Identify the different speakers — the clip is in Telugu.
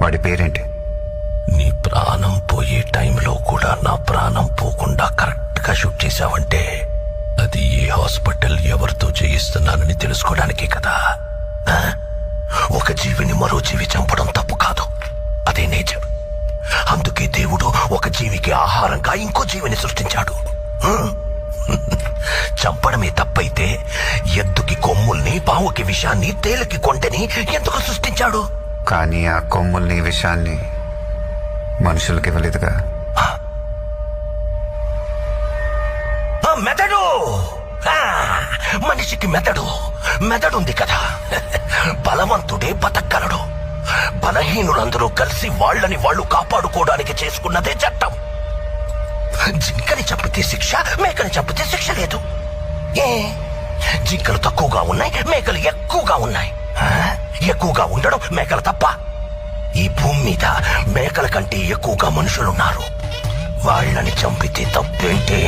Speaker 1: వాడి పేరేంటి?
Speaker 2: నీ ప్రాణం పోయే టైంలో కూడా నా ప్రాణం పోకుండా కరెక్ట్ గా షూట్ చేశావంటే అది ఏ హాస్పిటల్ ఎవరితో చేయిస్తున్నానని తెలుసుకోవడానికే కదా. ఒక జీవిని మరో జీవి చంపడం తప్పు కాదు, అదే నేచర్. అందుకే దేవుడు ఒక జీవికి ఆహారంగా ఇంకో జీవిని సృష్టించాడు. చంపడమే తప్పైతే ఎద్దుకి కొమ్ముల్ని, పావుకి విషాన్ని, తేలికి కొంటని ఎందుకు సృష్టించాడు?
Speaker 1: కానీ ఆ కొమ్ముల్ని, విషాన్ని మనుషులకి ఇవ్వలేదుగా.
Speaker 2: మెదడు, మనిషికి మెదడుంది కదా. బలవంతుడే బతకగలడు. బలహీనులందరూ కలిసి వాళ్ళని వాళ్ళు కాపాడుకోవడానికి చేసుకున్నదే చట్టం. జింకని చంపితే శిక్ష, మేకని చంపితే శిక్ష లేదు. జింకలు తక్కువగా ఉన్నాయి, మేకలు ఎక్కువగా ఉన్నాయి. ఎక్కువగా ఉండడం మేకల తప్ప? ఈ భూమి మీద మేకల కంటే ఎక్కువగా మనుషులున్నారు. వాళ్ళని చంపితే తప్పేంటి?